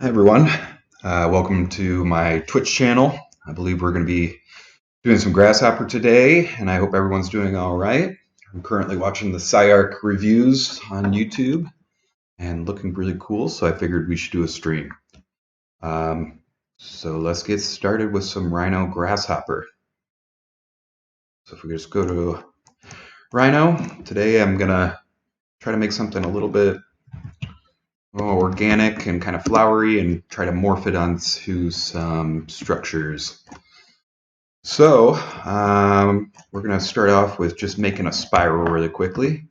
Hi everyone, welcome to my Twitch channel. I believe we're going to be doing some Grasshopper today, and I hope everyone's doing all right. I'm currently watching the SciArc reviews on YouTube, and looking really cool, so I figured we should do a stream. So let's get started with some Rhino Grasshopper. So if we just go to Rhino, today I'm going to try to make something a little bit organic and kind of flowery and try to morph it onto some structures. So we're going to start off with just making a spiral really quickly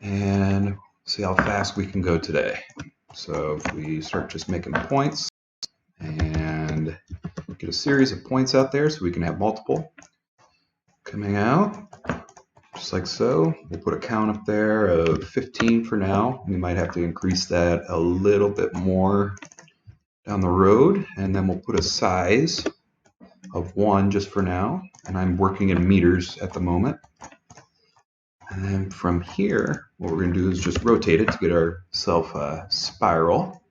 and see how fast we can go today. So if we start just making points and get a series of points out there so we can have multiple coming out, just like so. We'll put a count up there of 15 for now. We might have to increase that a little bit more down the road, and then we'll put a size of 1 just for now, and I'm working in meters at the moment. And then from here, what we're going to do is just rotate it to get ourselves a spiral.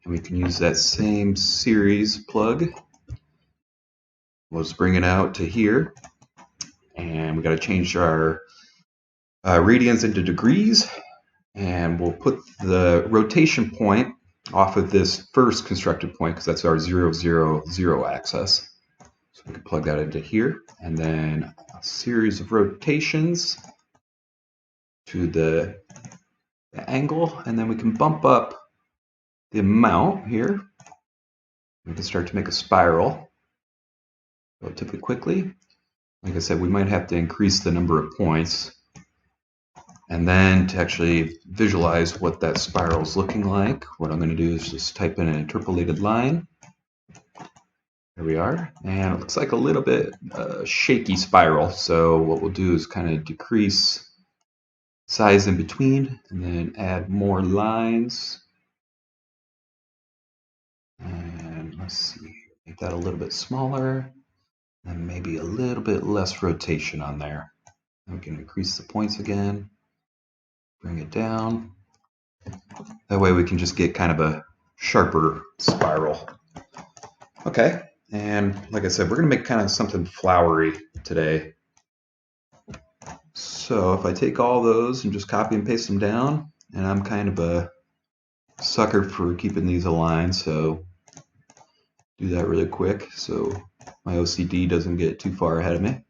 And we can use that same series plug. We'll just bring it out to here, and we got to change our radians into degrees, and we'll put the rotation point off of this first constructed point because that's our 0, 0, 0 axis. So we can plug that into here, and then a series of rotations to the angle, and then we can bump up the amount here. We can start to make a spiral relatively quickly. Like I said, we might have to increase the number of points, and then to actually visualize what that spiral is looking like, what I'm going to do is just type in an interpolated line. There we are, and it looks like a little bit shaky spiral, so what we'll do is kind of decrease size in between and then add more lines. And let's see, make that a little bit smaller and maybe a little bit less rotation on there. And we can increase the points again, bring it down. That way we can just get kind of a sharper spiral. Okay, and like I said, we're going to make kind of something flowery today. So if I take all those and just copy and paste them down, and I'm kind of a sucker for keeping these aligned, so do that really quick so my OCD doesn't get too far ahead of me.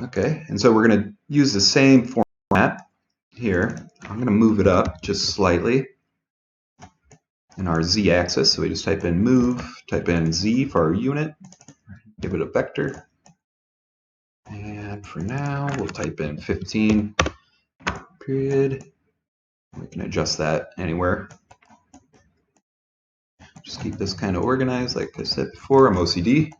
Okay, and so we're going to use the same format here. I'm going to move it up just slightly in our z-axis. So we just type in move, type in z for our unit, give it a vector. And for now, we'll type in 15 period. We can adjust that anywhere. Just keep this kind of organized, like I said before, I'm OCD.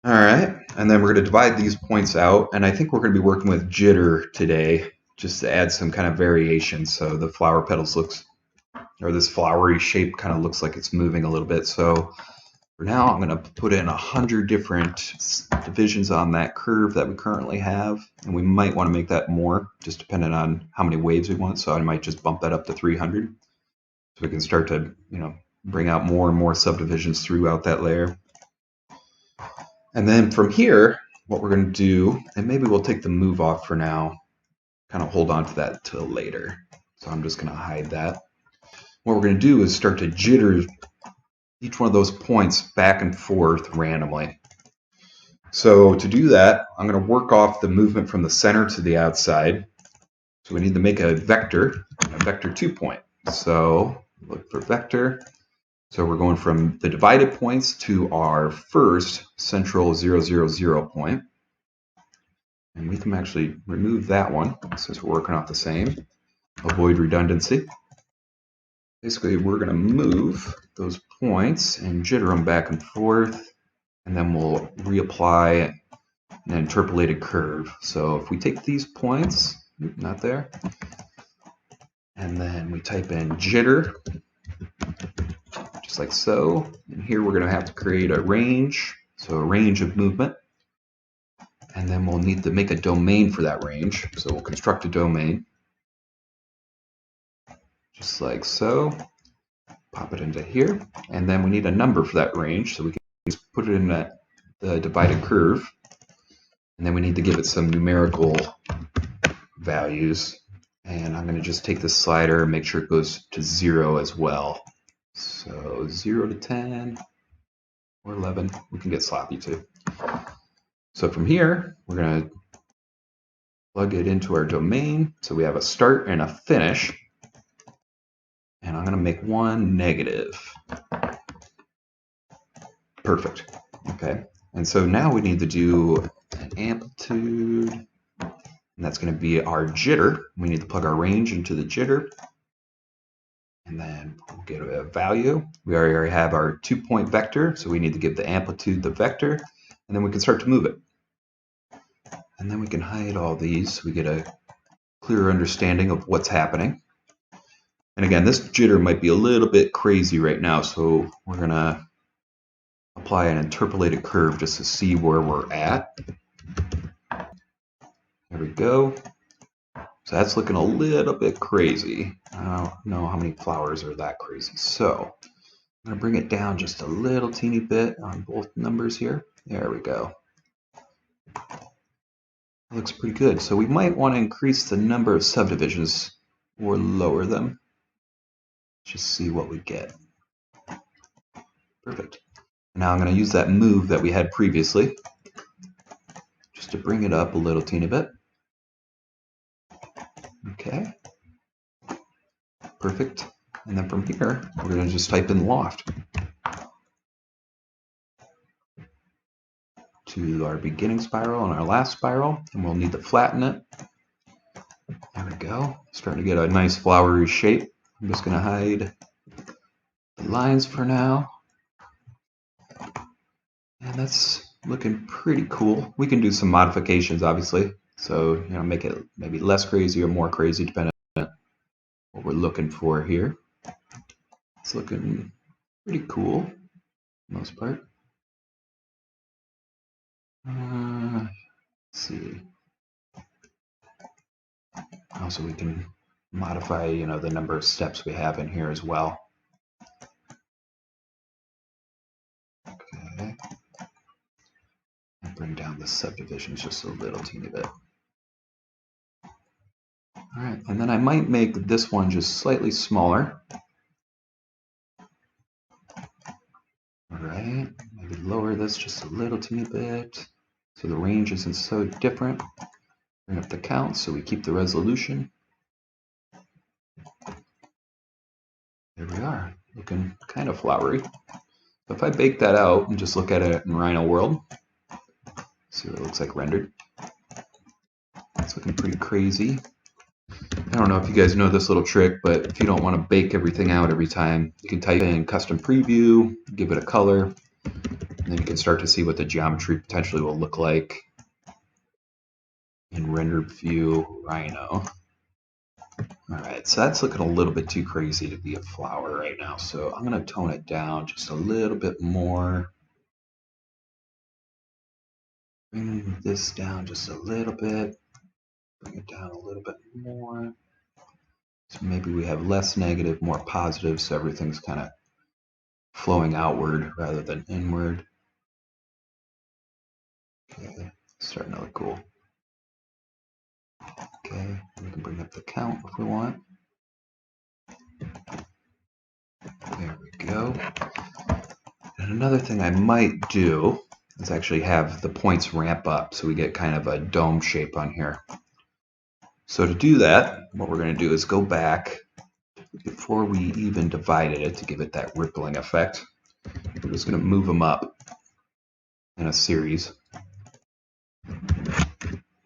All right, and then we're going to divide these points out, and I think we're going to be working with jitter today, just to add some kind of variation so the flower petals looks, or this flowery shape kind of looks like it's moving a little bit. So for now, I'm going to put in 100 different divisions on that curve that we currently have, and we might want to make that more, just depending on how many waves we want. So I might just bump that up to 300, so we can start to, bring out more and more subdivisions throughout that layer. And then from here, what we're going to do, and maybe we'll take the move off for now, kind of hold on to that till later. So I'm just going to hide that. What we're going to do is start to jitter each one of those points back and forth randomly. So to do that, I'm going to work off the movement from the center to the outside. So we need to make a vector 2 point. So look for vector. So we're going from the divided points to our first central 0, 0, 0 point. And we can actually remove that one since we're working off the same. Avoid redundancy. Basically, we're going to move those points and jitter them back and forth, and then we'll reapply an interpolated curve. So if we take these points, not there, and then we type in jitter, just like so, and here we're going to have to create a range, so a range of movement, and then we'll need to make a domain for that range. So we'll construct a domain, just like so. Pop it into here, and then we need a number for that range, so we can just put it in the divided curve, and then we need to give it some numerical values, and I'm going to just take this slider and make sure it goes to 0 as well. So 0 to 10 or 11, we can get sloppy too. So from here, we're going to plug it into our domain, so we have a start and a finish, and I'm going to make one negative. Perfect. Okay, and so now we need to do an amplitude, and that's going to be our jitter. We need to plug our range into the jitter, and then we'll get a value. We already have our 2-point vector, so we need to give the amplitude the vector, and then we can start to move it. And then we can hide all these so we get a clearer understanding of what's happening. And again, this jitter might be a little bit crazy right now, so we're going to apply an interpolated curve just to see where we're at. There we go. So that's looking a little bit crazy. I don't know how many flowers are that crazy. So I'm going to bring it down just a little teeny bit on both numbers here. There we go. That looks pretty good. So we might want to increase the number of subdivisions or lower them. Just see what we get. Perfect. Now I'm going to use that move that we had previously just to bring it up a little teeny bit. Okay. Perfect. And then from here, we're going to just type in loft to our beginning spiral and our last spiral, and we'll need to flatten it. There we go. Starting to get a nice flowery shape. I'm just going to hide the lines for now. And that's looking pretty cool. We can do some modifications, obviously. So, make it maybe less crazy or more crazy, depending on what we're looking for here. It's looking pretty cool, for the most part. Let's see. Also, we can modify, the number of steps we have in here as well. Okay. And bring down the subdivisions just a little teeny bit. All right, and then I might make this one just slightly smaller. All right, maybe lower this just a little teeny bit so the range isn't so different. Bring up the count so we keep the resolution. There we are, looking kind of flowery. So if I bake that out and just look at it in Rhino World, see what it looks like rendered. It's looking pretty crazy. I don't know if you guys know this little trick, but if you don't want to bake everything out every time, you can type in custom preview, give it a color, and then you can start to see what the geometry potentially will look like in rendered view Rhino. All right, so that's looking a little bit too crazy to be a flower right now, so I'm going to tone it down just a little bit more. Bring this down just a little bit. Bring it down a little bit more. So maybe we have less negative, more positive, so everything's kind of flowing outward rather than inward. Okay, starting to look cool. Okay, we can bring up the count if we want. There we go. And another thing I might do is actually have the points ramp up so we get kind of a dome shape on here. So to do that, what we're going to do is go back before we even divided it to give it that rippling effect. We're just going to move them up in a series.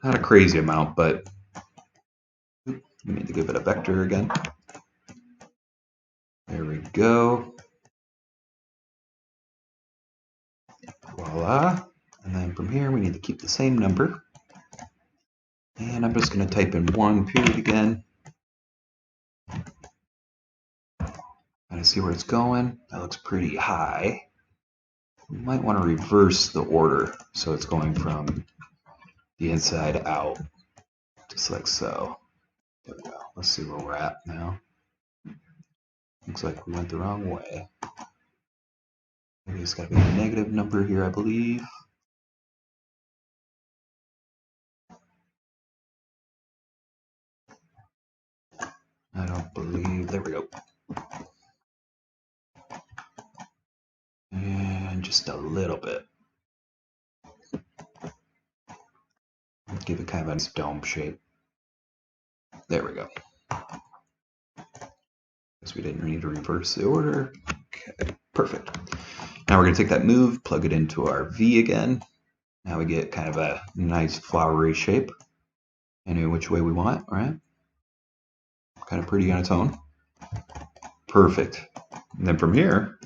Not a crazy amount, but we need to give it a vector again. There we go. Voila. And then from here, we need to keep the same number. And I'm just going to type in 1 period again. Kind of see where it's going. That looks pretty high. We might want to reverse the order so it's going from the inside out, just like so. There we go. Let's see where we're at now. Looks like we went the wrong way. Maybe it's got to be a negative number here, I believe. I don't believe, there we go. And just a little bit. Give it kind of a nice dome shape. There we go. Guess we didn't need to reverse the order. Okay, perfect. Now we're going to take that move, plug it into our V again. Now we get kind of a nice flowery shape. Any which way we want, right? Kind of pretty on its own. Perfect. And then from here,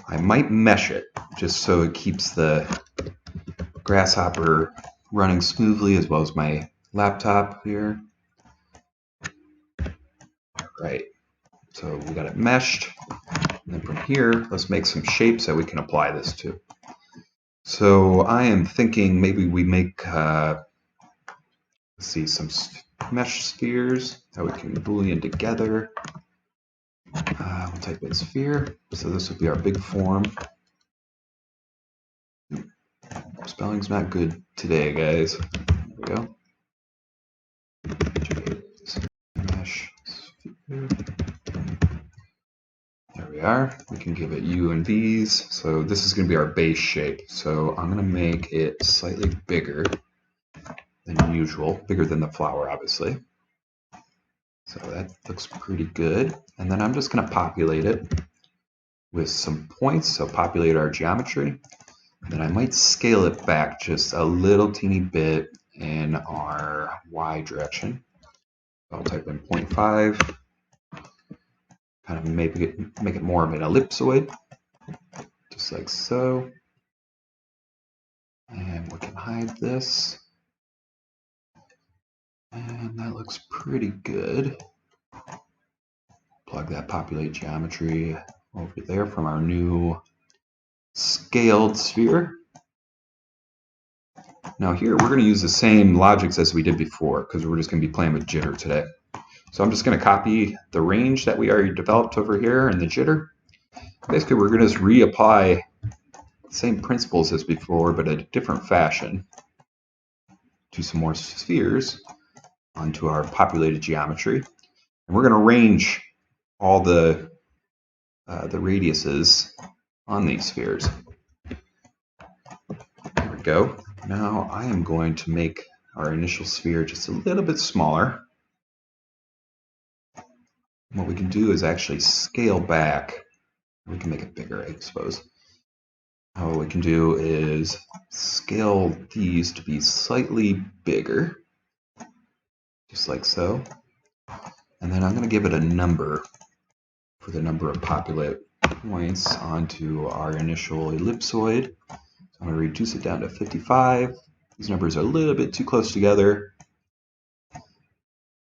I might mesh it just so it keeps the grasshopper running smoothly, as well as my laptop here. Right. So we got it meshed. And then from here, let's make some shapes that we can apply this to. So I am thinking maybe we make, let's see, some mesh spheres that we can boolean together. We'll type in sphere. So this would be our big form. Spelling's not good today, guys. There we go. Mesh sphere. There we are. We can give it U and V's. So this is going to be our base shape. So I'm going to make it slightly bigger than usual, bigger than the flower, obviously. So that looks pretty good. And then I'm just going to populate it with some points. So populate our geometry. And then I might scale it back just a little teeny bit in our Y direction. I'll type in 0.5. Kind of make it more of an ellipsoid, just like so. And we can hide this. And that looks pretty good. Plug that populate geometry over there from our new scaled sphere. Now here we're going to use the same logics as we did before, because we're just going to be playing with jitter today. So I'm just going to copy the range that we already developed over here in the jitter. Basically we're going to just reapply the same principles as before, but in a different fashion. Do some more spheres onto our populated geometry. And we're going to range all the radiuses on these spheres. There we go. Now I am going to make our initial sphere just a little bit smaller. What we can do is actually scale back. We can make it bigger, I suppose. What we can do is scale these to be slightly bigger, just like so. And then I'm going to give it a number for the number of populate points onto our initial ellipsoid. So I'm going to reduce it down to 55. These numbers are a little bit too close together.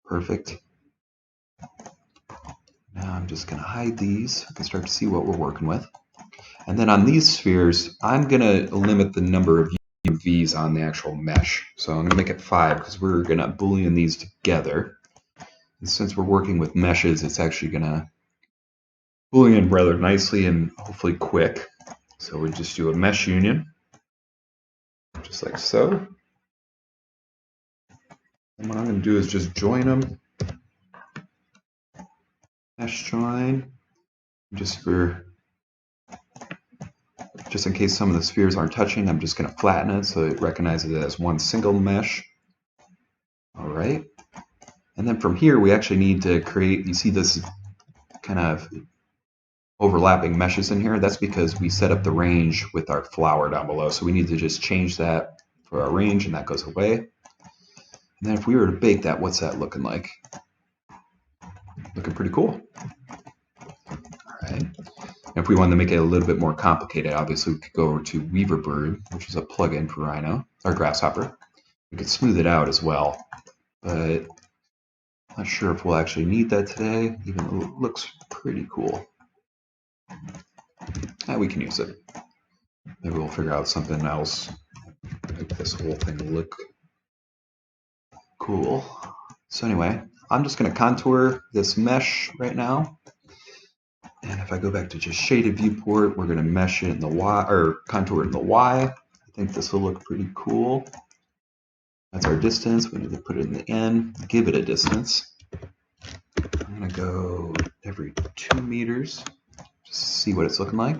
Perfect. Now I'm just going to hide these. We can start to see what we're working with. And then on these spheres, I'm going to limit the number of UVs on the actual mesh. So I'm going to make it 5 because we're going to boolean these together. And since we're working with meshes, it's actually going to boolean rather nicely and hopefully quick. So we just do a mesh union, just like so. And what I'm going to do is just join them. Mesh join, just in case some of the spheres aren't touching, I'm just going to flatten it so it recognizes it as one single mesh. All right. And then from here, we actually need to create, you see this kind of overlapping meshes in here. That's because we set up the range with our flower down below. So we need to just change that for our range, and that goes away. And then if we were to bake that, what's that looking like? Looking pretty cool. All right. And if we wanted to make it a little bit more complicated, obviously we could go over to Weaverbird, which is a plugin for Rhino, or Grasshopper. We could smooth it out as well, but not sure if we'll actually need that today, even though it looks pretty cool. We can use it. Maybe we'll figure out something else, make this whole thing look cool. So anyway, I'm just going to contour this mesh right now. And if I go back to just shaded viewport, we're going to mesh it in the Y, or contour it in the Y. I think this will look pretty cool. That's our distance. We need to put it in the N, give it a distance. I'm going to go every 2 meters, just to see what it's looking like.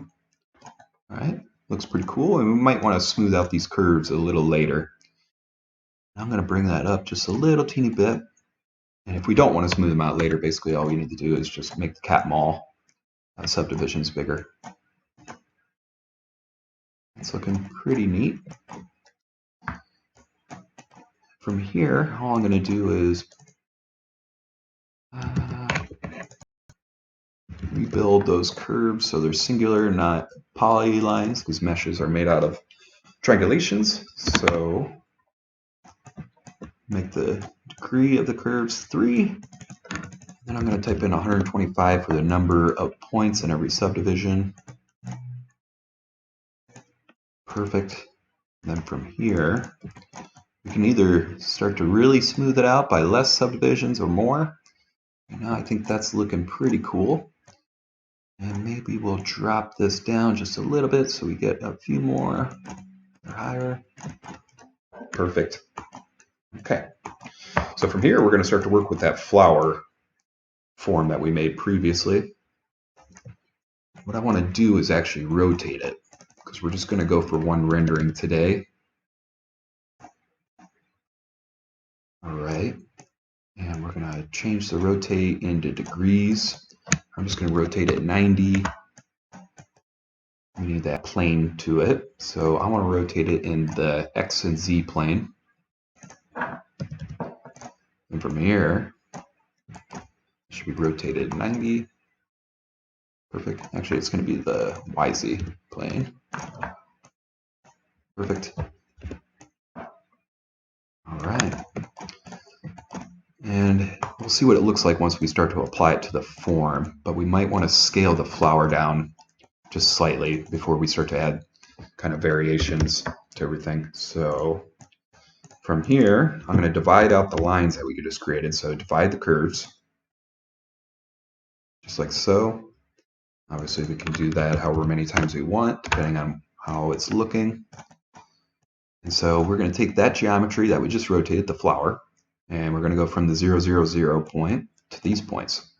All right, looks pretty cool. And we might want to smooth out these curves a little later. I'm going to bring that up just a little teeny bit. And if we don't want to smooth them out later, basically all we need to do is just make the cat mall subdivisions bigger. It's looking pretty neat. From here, all I'm going to do is rebuild those curves so they're singular, not polylines, because meshes are made out of triangulations. So make the degree of the curves 3. Then I'm going to type in 125 for the number of points in every subdivision. Perfect. And then from here, we can either start to really smooth it out by less subdivisions or more. I think that's looking pretty cool. And maybe we'll drop this down just a little bit so we get a few more or higher. Perfect. Okay. So from here, we're going to start to work with that flower form that we made previously. What I want to do is actually rotate it, because we're just going to go for one rendering today. All right. And we're going to change the rotate into degrees. I'm just going to rotate it 90. We need that plane to it. So I want to rotate it in the X and Z plane. And from here, it should be rotated 90. Perfect. Actually, it's going to be the YZ plane. Perfect. All right. And we'll see what it looks like once we start to apply it to the form, but we might want to scale the flower down just slightly before we start to add kind of variations to everything. So from here, I'm going to divide out the lines that we just created. So divide the curves, just like so. Obviously, we can do that however many times we want, depending on how it's looking. And so we're going to take that geometry that we just rotated, the flower, and we're going to go from the 0, 0, 0 point to these points.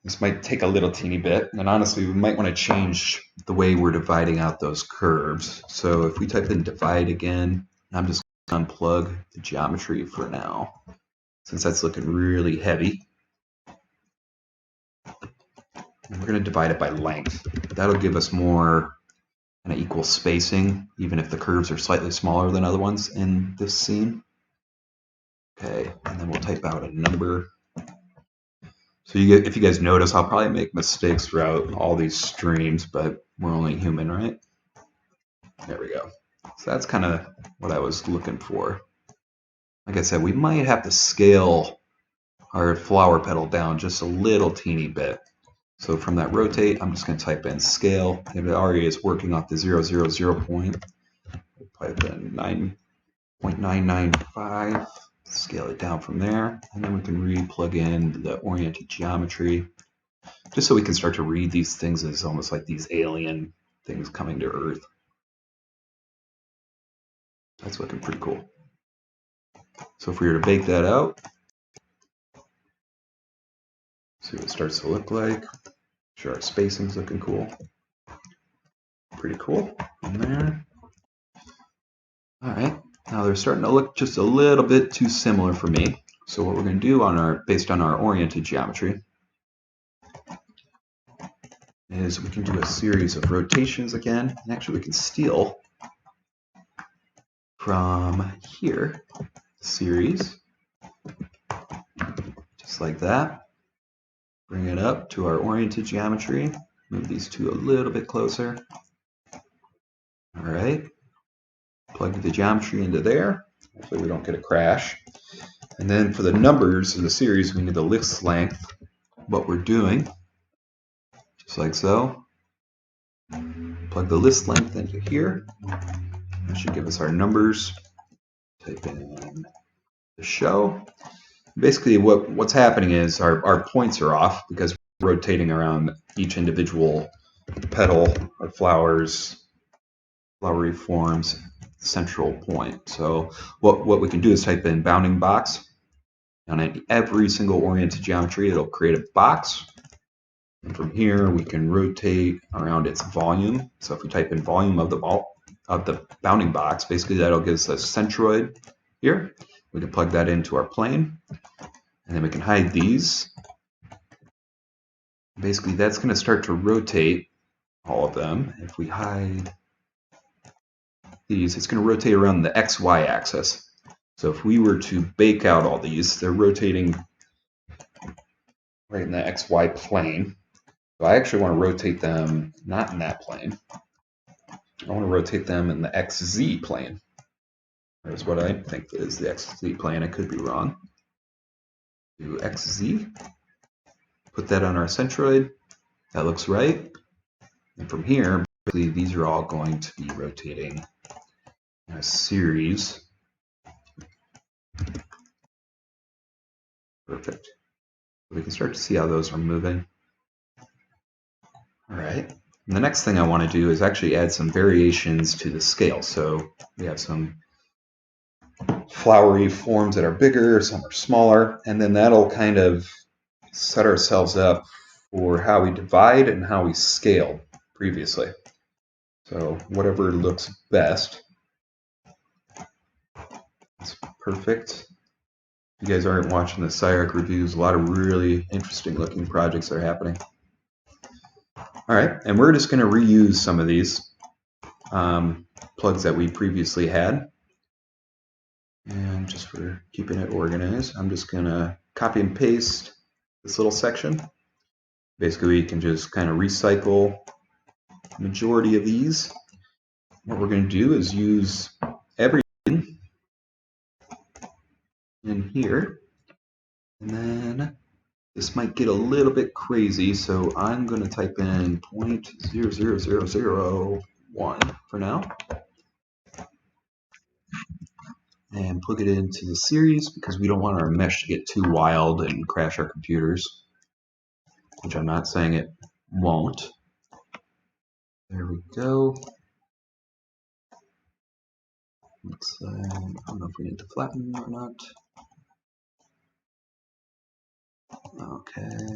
This might take a little teeny bit, and honestly, we might want to change the way we're dividing out those curves. So if we type in divide again, I'm just going to unplug the geometry for now, since that's looking really heavy. And we're going to divide it by length. That'll give us more kind of equal spacing, even if the curves are slightly smaller than other ones in this scene. Okay, and then we'll type out a number. So if you guys notice, I'll probably make mistakes throughout all these streams, but we're only human, right? There we go. So that's kind of what I was looking for. Like I said, we might have to scale our flower petal down just a little teeny bit. So from that rotate, I'm just going to type in scale. If it already is working off the 0, 0, 0 point, type in 9.995. Scale it down from there, and then we can re-plug in the oriented geometry, just so we can start to read these things as almost like these alien things coming to Earth. That's looking pretty cool. So if we were to bake that out, see what it starts to look like. Sure, our spacing's looking cool. Pretty cool from there. All right, now they're starting to look just a little bit too similar for me. So what we're going to do based on our oriented geometry is we can do a series of rotations again. And actually, we can steal from here, series, just like that. Bring it up to our oriented geometry. Move these two a little bit closer. All right. Plug the geometry into there, so we don't get a crash. And then for the numbers in the series, we need the list length, what we're doing, just like so. Plug the list length into here. That should give us our numbers. Type in the show. Basically, what's happening is our points are off because we're rotating around each individual petal or flowery forms central point. So what we can do is type in bounding box. On every single oriented geometry, it'll create a box. And from here, we can rotate around its volume. So if we type in volume of the bounding box, basically that'll give us a centroid here. We can plug that into our plane, and then we can hide these. Basically, that's going to start to rotate all of them. If we hide these, it's going to rotate around the XY axis. So if we were to bake out all these, they're rotating right in the XY plane. So I actually want to rotate them not in that plane. I want to rotate them in the XZ plane. There's what I think is the XZ plane. I could be wrong. Do XZ. Put that on our centroid. That looks right. And from here, basically, these are all going to be rotating in a series. Perfect. We can start to see how those are moving. All right. And the next thing I want to do is actually add some variations to the scale. So we have some flowery forms that are bigger, some are smaller, and then that'll kind of set ourselves up for how we divide and how we scale previously. So whatever looks best. It's perfect. If you guys aren't watching the SciArc reviews, a lot of really interesting looking projects are happening. All right, and we're just going to reuse some of these plugs that we previously had. And just for keeping it organized, I'm just going to copy and paste this little section. Basically, we can just kind of recycle the majority of these. What we're going to do is use everything in here. And then this might get a little bit crazy, so I'm going to type in 0.00001 for now. And plug it into the series because we don't want our mesh to get too wild and crash our computers, which I'm not saying it won't. There we go. Looks like, I don't know if we need to flatten or not. Okay.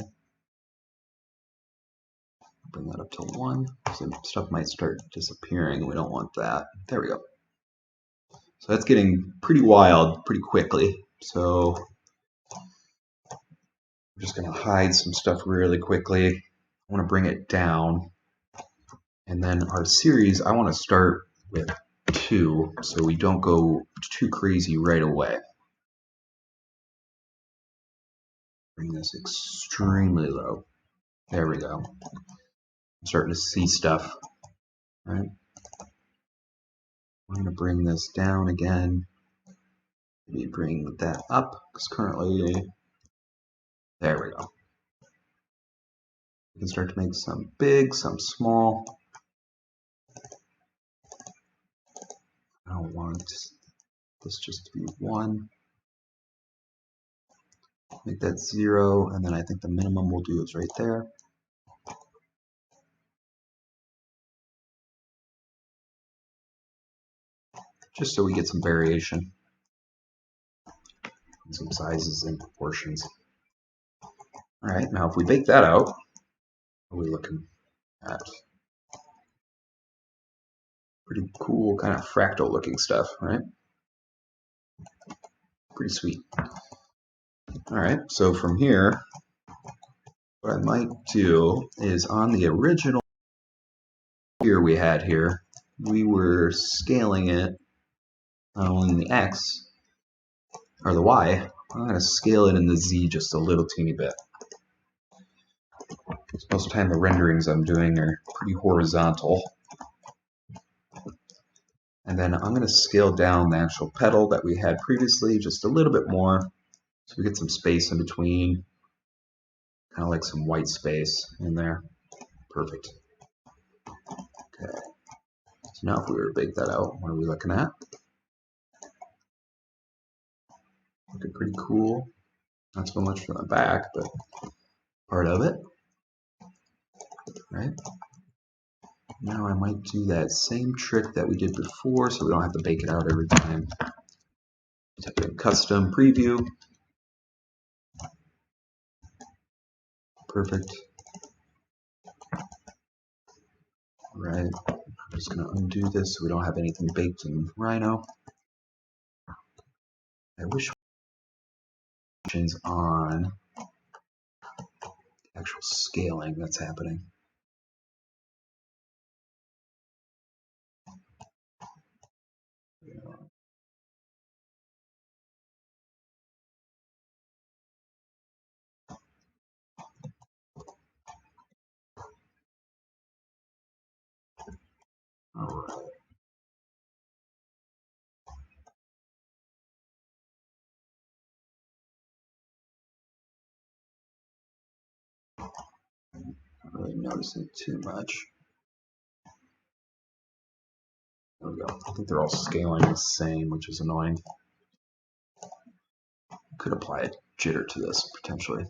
Bring that up to 1. Some stuff might start disappearing. We don't want that. There we go. So that's getting pretty wild pretty quickly. So I'm just going to hide some stuff really quickly. I want to bring it down. And then our series, I want to start with 2 so we don't go too crazy right away. Bring this extremely low. There we go. I'm starting to see stuff. All right. I'm going to bring this down again. Maybe bring that up because currently, there we go. We can start to make some big, some small. I don't want this just to be 1. Make that 0, and then I think the minimum we'll do is right there. Just so we get some variation, some sizes and proportions. All right, now if we bake that out, what are we looking at? Pretty cool, kind of fractal looking stuff, right? Pretty sweet. All right, so from here, what I might do is on the original here we had here, we were scaling it not only in the X, or the Y, I'm going to scale it in the Z just a little teeny bit. Most of the time the renderings I'm doing are pretty horizontal. And then I'm going to scale down the actual petal that we had previously just a little bit more so we get some space in between, kind of like some white space in there. Perfect. Okay. So now if we were to bake that out, what are we looking at? Looking pretty cool. Not so much from the back, but part of it, right? Now I might do that same trick that we did before so we don't have to bake it out every time. Type in custom preview. Perfect. Right. I'm just going to undo this so we don't have anything baked in Rhino. I wish on actual scaling that's happening. All right. Not really noticing too much. There we go. I think they're all scaling the same, which is annoying. Could apply a jitter to this potentially.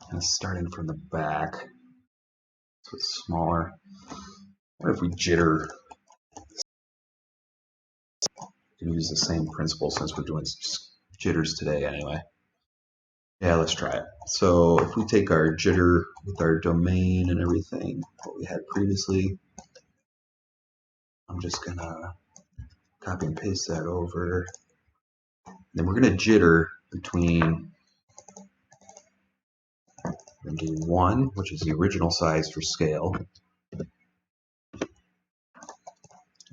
And starting from the back, so it's smaller. I wonder if we jitter. We can use the same principle since we're doing jitters today anyway. Yeah, let's try it. So if we take our jitter with our domain and everything, what we had previously, I'm just gonna copy and paste that over. Then we're gonna jitter between, we're gonna do 1, which is the original size for scale.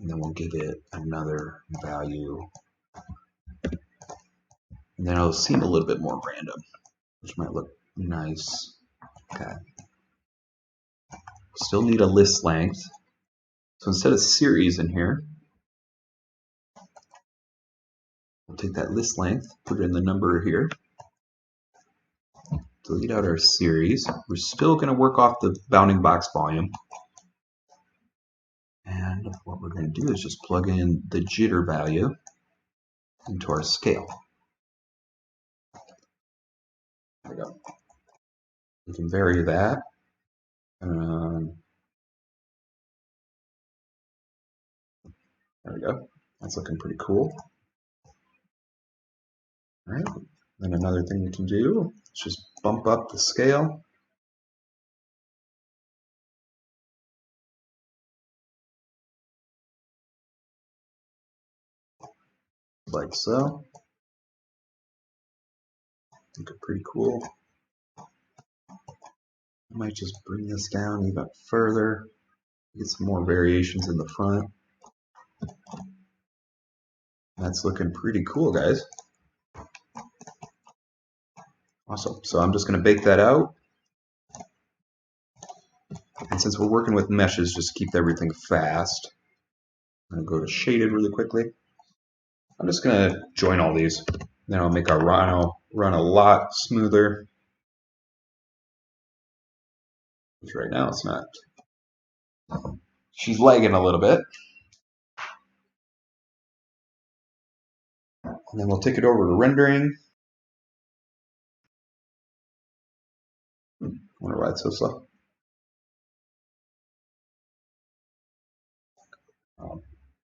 And then we'll give it another value. And then it'll seem a little bit more random, which might look nice. Okay. Still need a list length. So instead of series in here, we'll take that list length, put it in the number here, delete out our series. We're still going to work off the bounding box volume. And what we're going to do is just plug in the jitter value into our scale. There we go. We can vary that. There we go. That's looking pretty cool. All right. Then another thing we can do is just bump up the scale. Like so. Looking pretty cool. I might just bring this down even further. Get some more variations in the front. That's looking pretty cool, guys. Awesome. So I'm just going to bake that out. And since we're working with meshes, just to keep everything fast, I'm going to go to shaded really quickly. I'm just going to join all these. Then I'll make our Rhino run a lot smoother. Because right now it's not. She's lagging a little bit. And then we'll take it over to rendering. Wonder why it's so slow.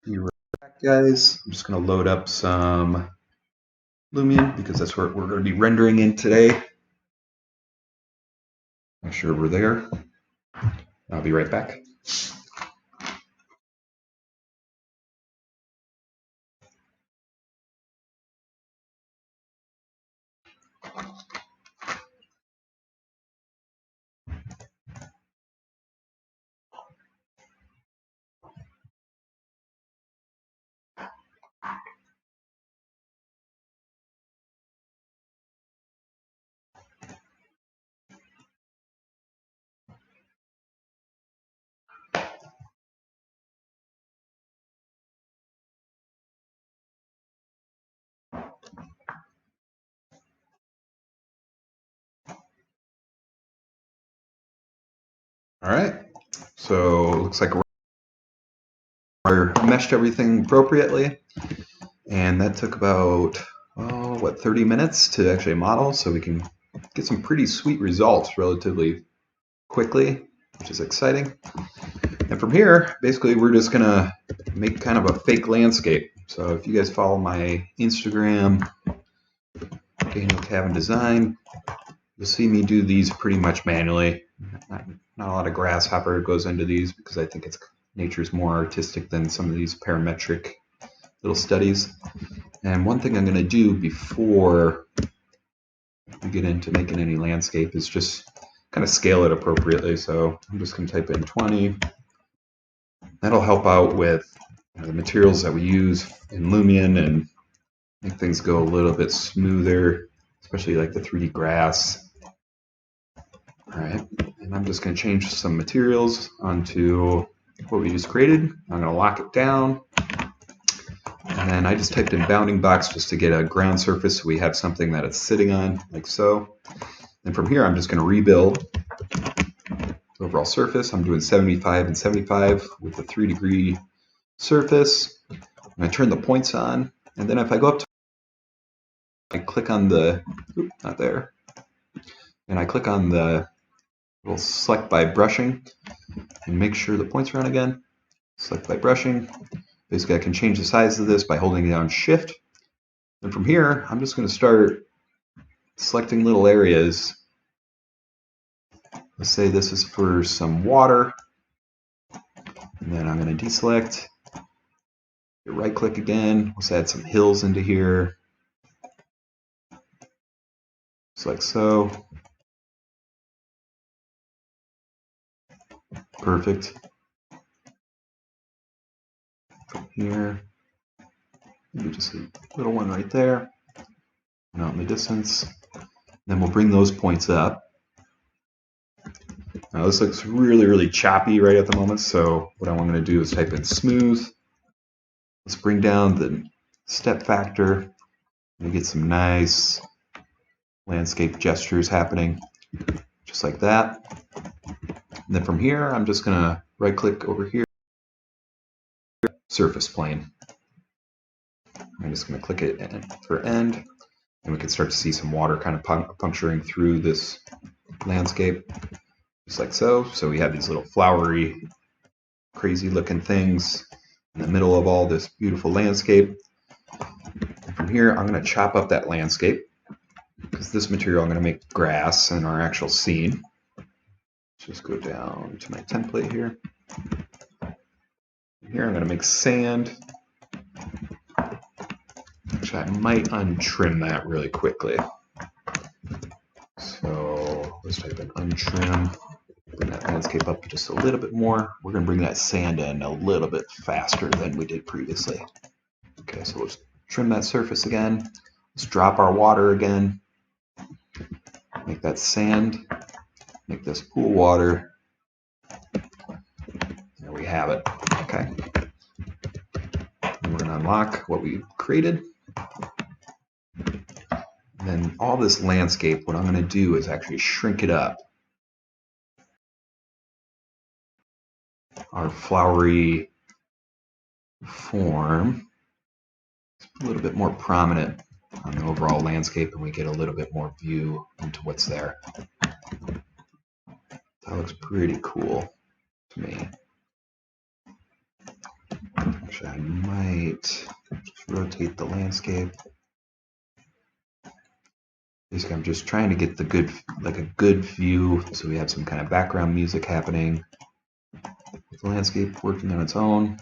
Be right back, guys. I'm just going to load up some Lumion because that's what we're going to be rendering in today. Make sure we're there. I'll be right back. All right, so it looks like we meshed everything appropriately, and that took about, 30 minutes to actually model, so we can get some pretty sweet results relatively quickly, which is exciting. And from here, basically, we're just gonna make kind of a fake landscape. So if you guys follow my Instagram, Daniel Cavan Design, you'll see me do these pretty much manually. Not a lot of grasshopper goes into these because I think nature's more artistic than some of these parametric little studies. And one thing I'm going to do before we get into making any landscape is just kind of scale it appropriately. So I'm just going to type in 20. That'll help out with the materials that we use in Lumion and make things go a little bit smoother, especially like the 3D grass. All right, and I'm just going to change some materials onto what we just created. I'm going to lock it down. And then I just typed in bounding box just to get a ground surface so we have something that it's sitting on, like so. And from here, I'm just going to rebuild the overall surface. I'm doing 75 and 75 with the 3-degree surface. I'm going to turn the points on. And then if I go up to, I click on the, not there. And I click on the little select by brushing and make sure the points are on again. Select by brushing. Basically, I can change the size of this by holding down Shift. And from here, I'm just going to start selecting little areas. Let's say this is for some water. And then I'm going to deselect. Right click again. Let's add some hills into here. Just like so. Perfect. From here, maybe just a little one right there. And out in the distance. Then we'll bring those points up. Now this looks really, really choppy right at the moment, so what I'm going to do is type in smooth. Let's bring down the step factor and get some nice landscape gestures happening, just like that. And then from here, I'm just going to right click over here, surface plane. I'm just going to click it for end, and we can start to see some water kind of puncturing through this landscape, just like so. So we have these little flowery, crazy looking things in the middle of all this beautiful landscape. And from here, I'm going to chop up that landscape because this material I'm going to make grass in our actual scene. Let's just go down to my template here. Here I'm going to make sand. Actually, I might untrim that really quickly. So let's type in untrim. Bring that landscape up just a little bit more. We're going to bring that sand in a little bit faster than we did previously. Okay, so let's trim that surface again. Let's drop our water again. Make that sand. Make this pool water. There we have it. Okay. And we're going to unlock what we created. And then all this landscape, what I'm going to do is actually shrink it up. Our flowery form is a little bit more prominent on the overall landscape, and we get a little bit more view into what's there. That looks pretty cool to me. Actually, I might just rotate the landscape. Basically, I'm just trying to get the good view, so we have some kind of background music happening. With the landscape working on its own,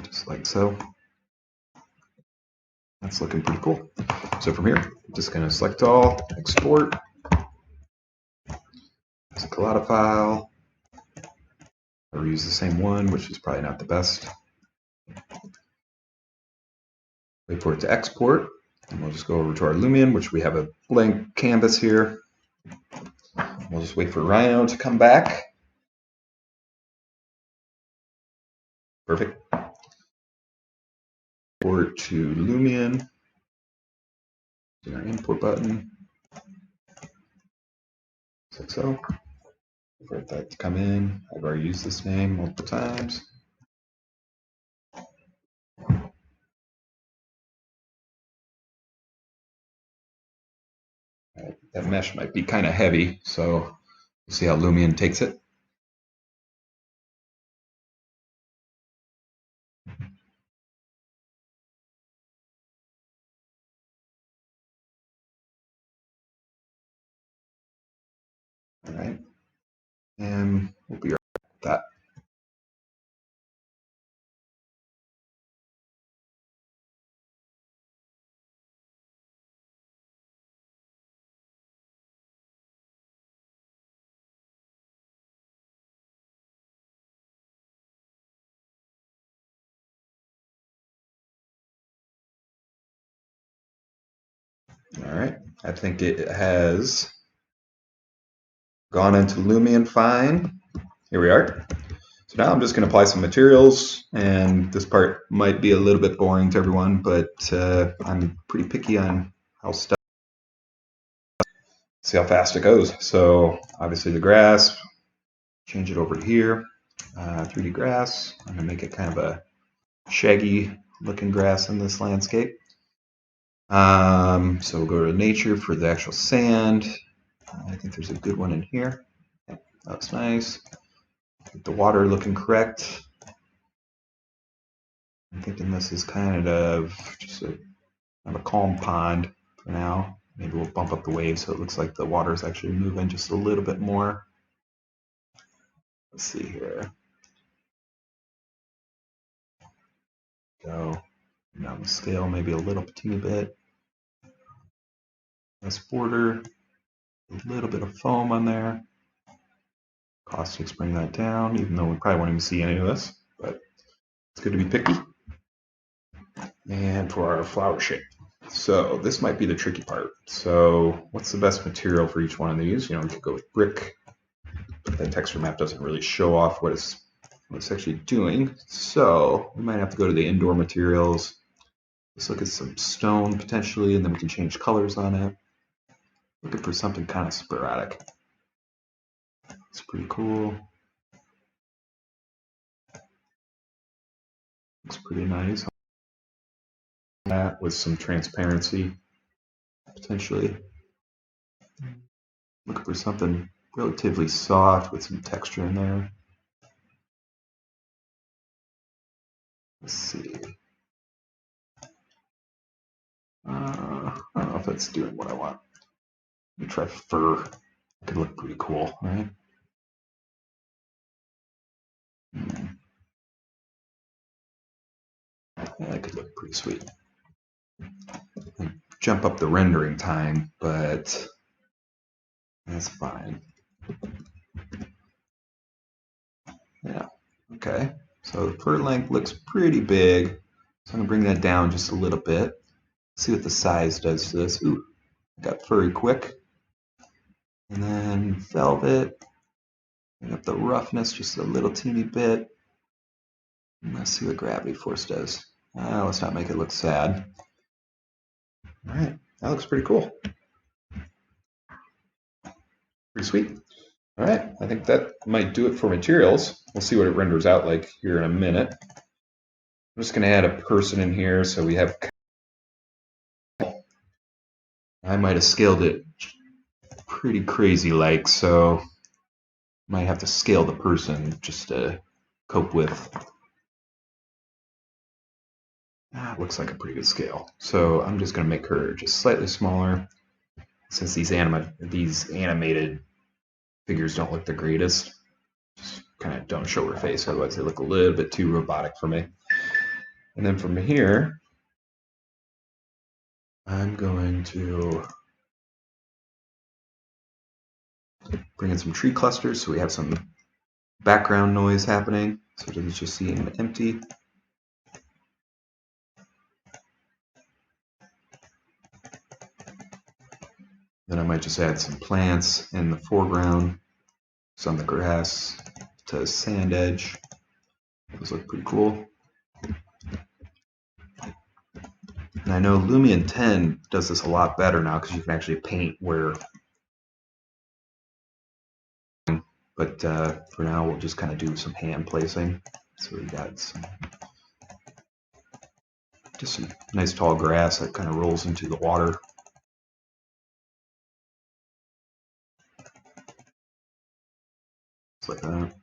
just like so. That's looking pretty cool. So from here, I'm just going to select all, export as a collada file. I'll reuse the same one, which is probably not the best. Wait for it to export, and we'll just go over to our Lumion, which we have a blank canvas here. We'll just wait for Rhino to come back. Perfect. Import to Lumion. Do our import button. Just like so. For that to come in. I've already used this name multiple times. That mesh might be kind of heavy, so we'll see how Lumion takes it. All right, and we'll be right back with that. All right, I think it has gone into Lumion fine. Here we are. So now I'm just going to apply some materials, and this part might be a little bit boring to everyone, but I'm pretty picky on how stuff. See how fast it goes. So obviously the grass, change it over to here. 3D grass. I'm going to make it kind of a shaggy looking grass in this landscape. So we'll go to nature for the actual sand. I think there's a good one in here. That looks nice. Get the water looking correct. I'm thinking this is kind of just a calm pond for now. Maybe we'll bump up the waves so it looks like the water is actually moving just a little bit more. Let's see here. Go down the scale maybe a little teeny bit. This border, a little bit of foam on there. Caustics bring that down, even though we probably won't even see any of this, but it's good to be picky. And for our flower shape. So this might be the tricky part. So what's the best material for each one of these? We could go with brick, but that texture map doesn't really show off what it's actually doing. So we might have to go to the indoor materials. Let's look at some stone potentially, and then we can change colors on it. Looking for something kind of sporadic. It's pretty cool. Looks pretty nice. That with some transparency potentially. Looking for something relatively soft with some texture in there. Let's see. I don't know if that's doing what I want. Let me try fur. It could look pretty cool, right? That could look pretty sweet. Jump up the rendering time, but that's fine. Yeah, okay. So the fur length looks pretty big. So I'm gonna bring that down just a little bit. See what the size does to this. Ooh, got furry quick. And then velvet. Bring up the roughness just a little teeny bit. And let's see what gravity force does. Let's not make it look sad. All right, that looks pretty cool. Pretty sweet. All right, I think that might do it for materials. We'll see what it renders out like here in a minute. I'm just going to add a person in here so we have. I might have scaled it pretty crazy like, so might have to scale the person just to cope with. Looks like a pretty good scale. So I'm just going to make her just slightly smaller since these animated figures don't look the greatest. Just kind of don't show her face, otherwise they look a little bit too robotic for me. And then from here, I'm going to bring in some tree clusters so we have some background noise happening, so it doesn't just seem empty. Then I might just add some plants in the foreground, some of the grass to sand edge. Those look pretty cool. And I know Lumion 10 does this a lot better now because you can actually paint where. But for now, we'll just kind of do some hand placing. So we got just some nice tall grass that kind of rolls into the water. Just like that.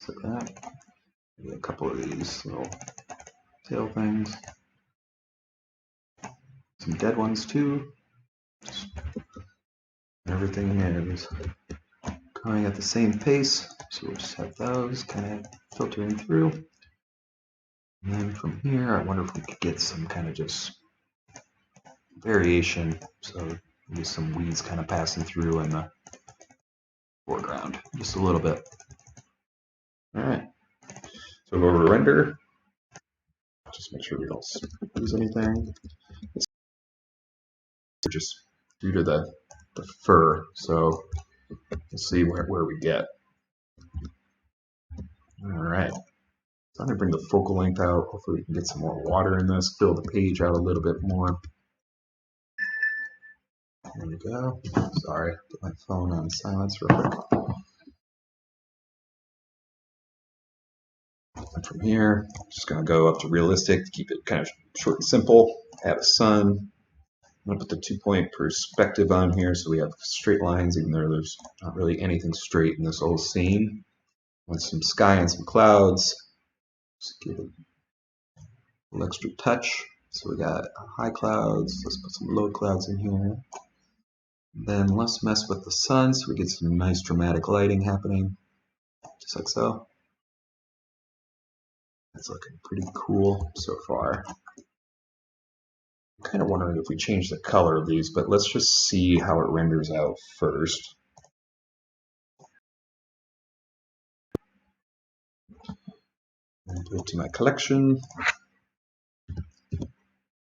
Just like that. Maybe a couple of these little tail things. Some dead ones too. Everything is going at the same pace, so we'll just have those kind of filtering through. And then from here, I wonder if we could get some kind of just variation. So maybe some weeds kind of passing through in the foreground, just a little bit. All right, so go over to render. Just make sure we don't lose anything. It's just due to the fur, so let's see where we get. All right, so I'm gonna bring the focal length out. Hopefully we can get some more water in this, fill the page out a little bit more. There we go. Sorry, put my phone on silence real quick. And from here, I'm just gonna go up to realistic, keep it kind of short and simple. Add a sun. I'm gonna put the 2-point perspective on here so we have straight lines, even though there's not really anything straight in this whole scene. Want some sky and some clouds. Just give it a little extra touch. So we got high clouds. Let's put some low clouds in here. Then let's mess with the sun so we get some nice dramatic lighting happening, just like so. That's looking pretty cool so far. I'm kind of wondering if we change the color of these, but let's just see how it renders out first. And go to my collection.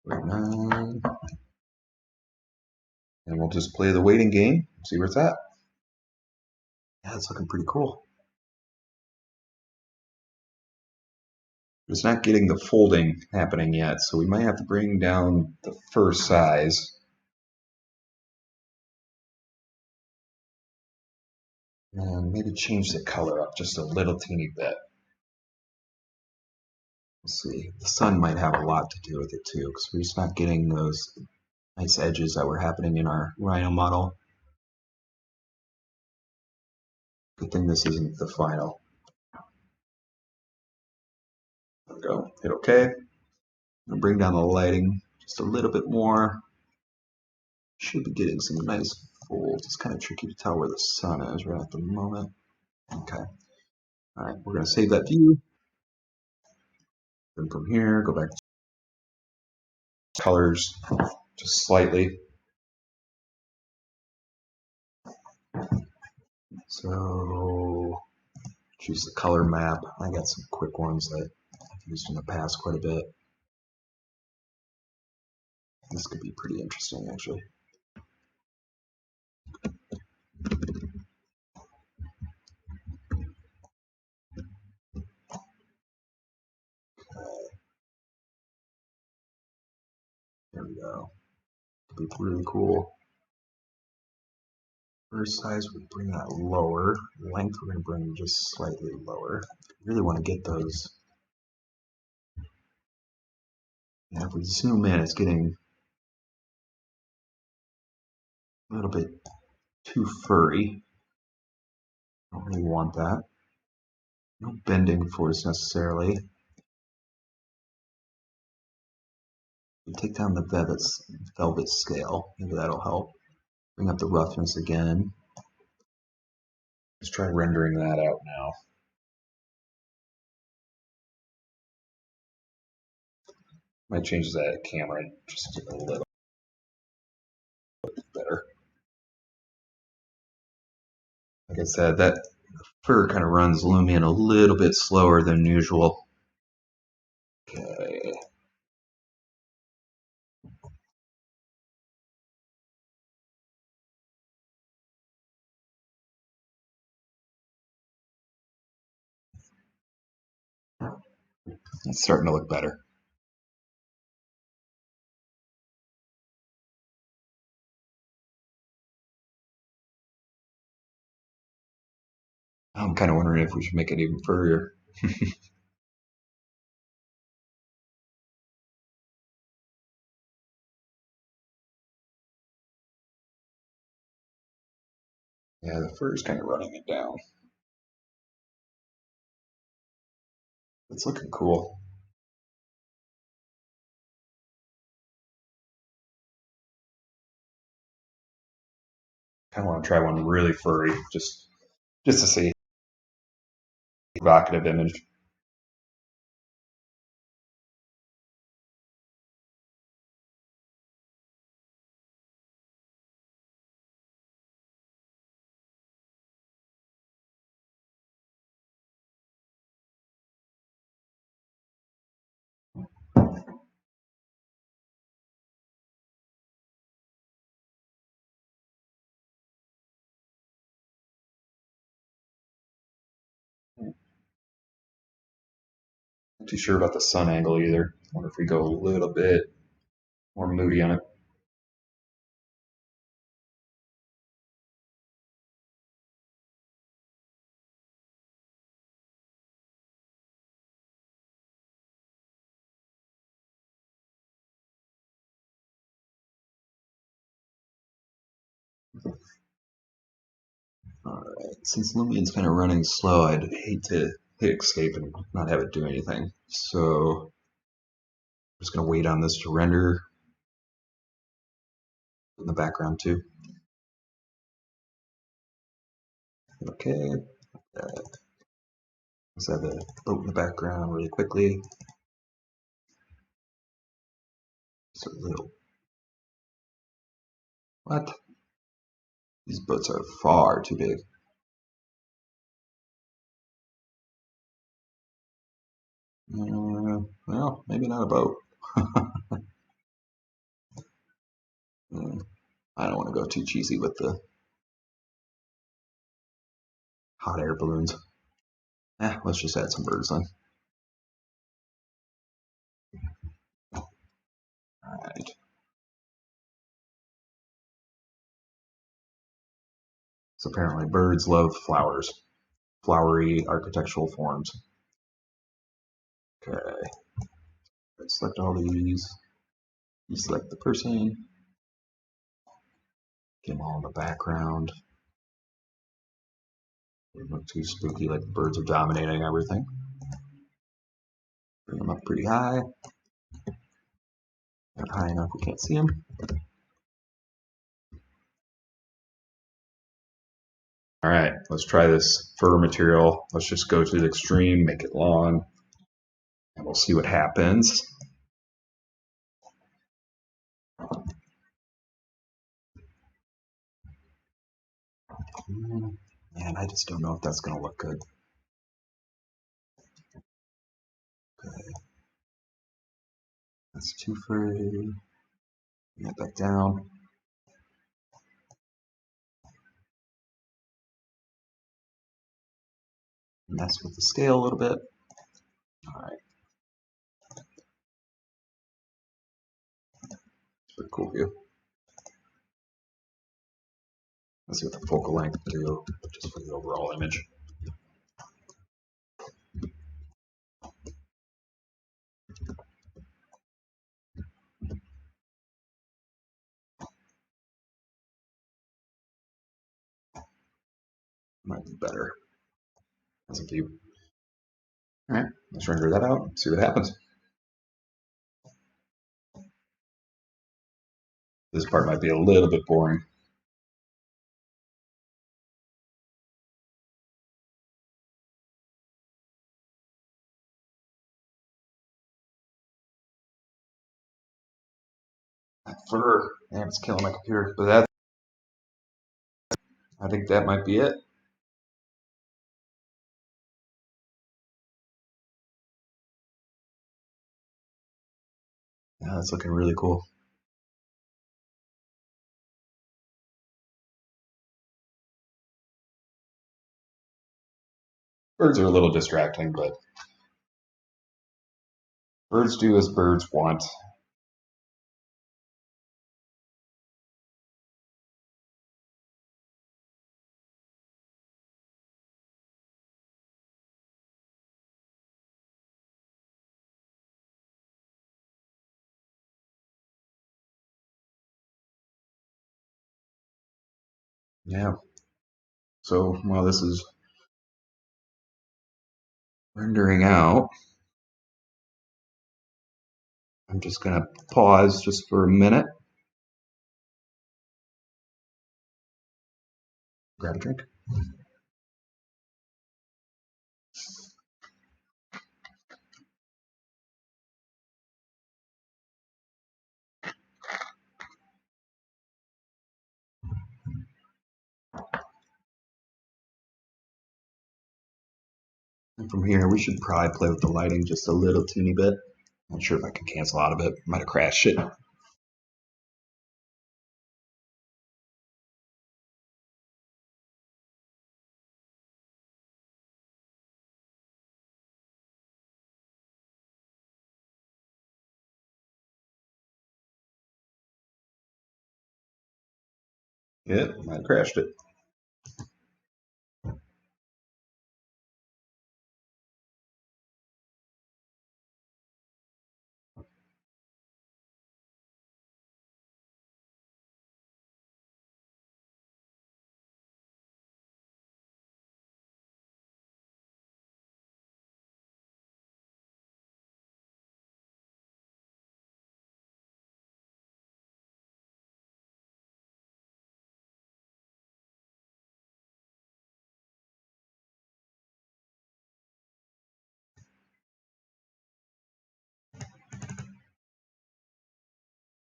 9. And we'll just play the waiting game, see where it's at. Yeah, it's looking pretty cool. It's not getting the folding happening yet, so we might have to bring down the fur size. And maybe change the color up just a little teeny bit. Let's see, the sun might have a lot to do with it too, because we're just not getting those nice edges that were happening in our Rhino model. Good thing this isn't the final. There we go, hit OK. I'm gonna bring down the lighting just a little bit more. Should be getting some nice folds. It's kind of tricky to tell where the sun is right at the moment. Okay. All right, we're gonna save that view. Then from here, go back to colors just slightly. So choose the color map. I got some quick ones that I've used in the past quite a bit. This could be pretty interesting, actually. There we go. Could be really cool. First size, we bring that lower. Length, we're going to bring just slightly lower. Really want to get those. Yeah, if we zoom in, it's getting a little bit too furry. Don't really want that. No bending force necessarily. We take down the velvet scale. Maybe that'll help. Bring up the roughness again. Let's try rendering that out now. Might change that camera just a little bit better. Like I said, that fur kind of runs Lumion a little bit slower than usual. Okay. It's starting to look better. I'm kind of wondering if we should make it even furrier. Yeah, the fur is kind of running it down. It's looking cool. Kind of want to try one really furry, just to see evocative image. Not too sure about the sun angle either. I wonder if we go a little bit more moody on it. Alright, since Lumien's kind of running slow, I'd hate to hit escape and not have it do anything. So I'm just going to wait on this to render in the background too. Okay, let's have the boat in the background really quickly. So little. What? These boats are far too big. Well, maybe not a boat. I don't want to go too cheesy with the hot air balloons. Let's just add some birds then. Alright. So apparently birds love flowers. Flowery architectural forms. Okay. Let's select all these. You select the person. Get them all in the background. Doesn't look too spooky like the birds are dominating everything. Bring them up pretty high. Not high enough we can't see them. All right, let's try this fur material. Let's just go to the extreme, make it long, and we'll see what happens. Man, I just don't know if that's going to look good. Okay. That's too furry. Bring that back down. Mess with the scale a little bit. All right. It's pretty cool view. Let's see what the focal length do, just for the overall image. Might be better as a view. All right, let's render that out, see what happens. This part might be a little bit boring. That fur, man, it's killing my computer. But I think that might be it. Yeah, that's looking really cool. Birds are a little distracting, but Birds do as birds want. Yeah. So while this is rendering out, I'm just going to pause just for a minute. Grab a drink. And from here, we should probably play with the lighting just a little teeny bit. Not sure if I can cancel out of it. Might have crashed it. Yeah, might have crashed it.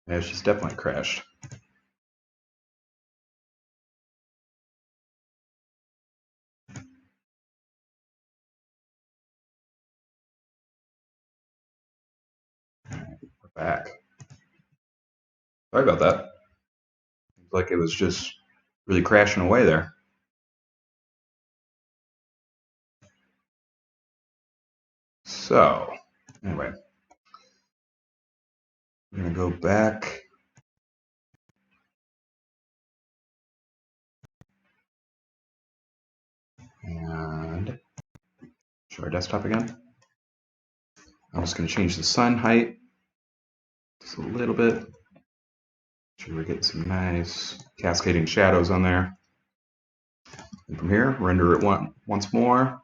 Yeah, she's definitely crashed. We're back. Sorry about that. Seems like it was just really crashing away there. So, anyway, I'm going to go back and show our desktop again. I'm just going to change the sun height just a little bit. Make sure we get some nice cascading shadows on there. And from here, render it once more,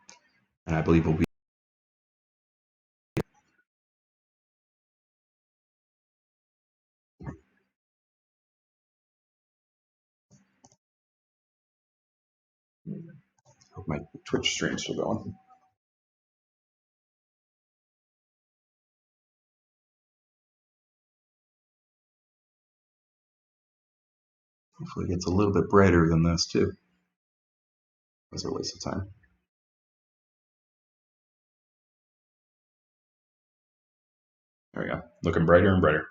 and I believe we'll be. Hope my Twitch stream's still going. Hopefully it gets a little bit brighter than this too. That's a waste of time. There we go. Looking brighter and brighter.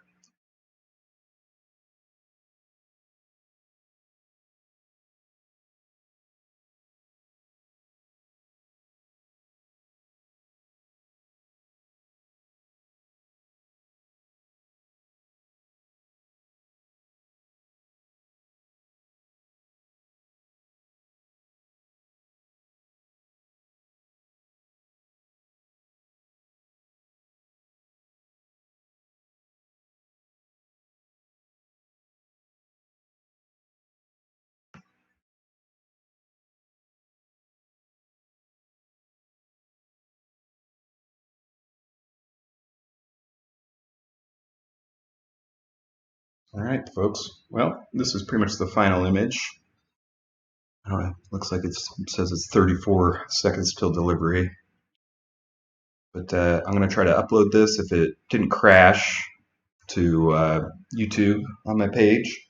All right, folks. Well, this is pretty much the final image. Looks like it says it's 34 seconds till delivery. But I'm going to try to upload this if it didn't crash to YouTube on my page.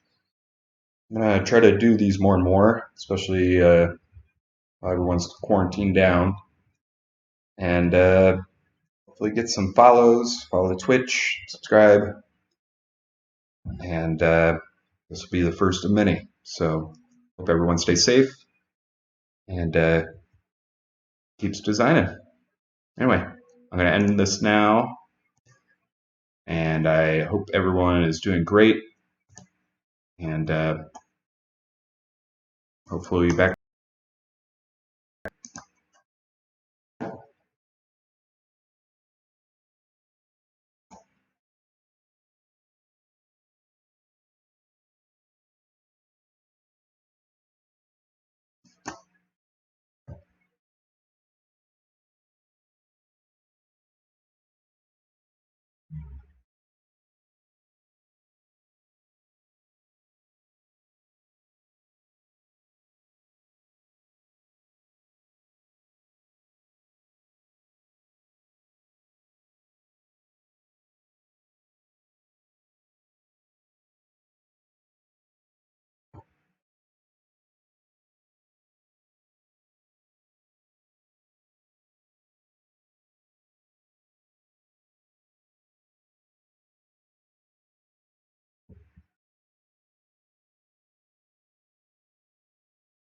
I'm going to try to do these more and more, especially while everyone's quarantined down. And hopefully get some follows, follow the Twitch, subscribe. And this will be the first of many. So hope everyone stays safe and keeps designing. Anyway, I'm going to end this now. And I hope everyone is doing great. And hopefully we'll be back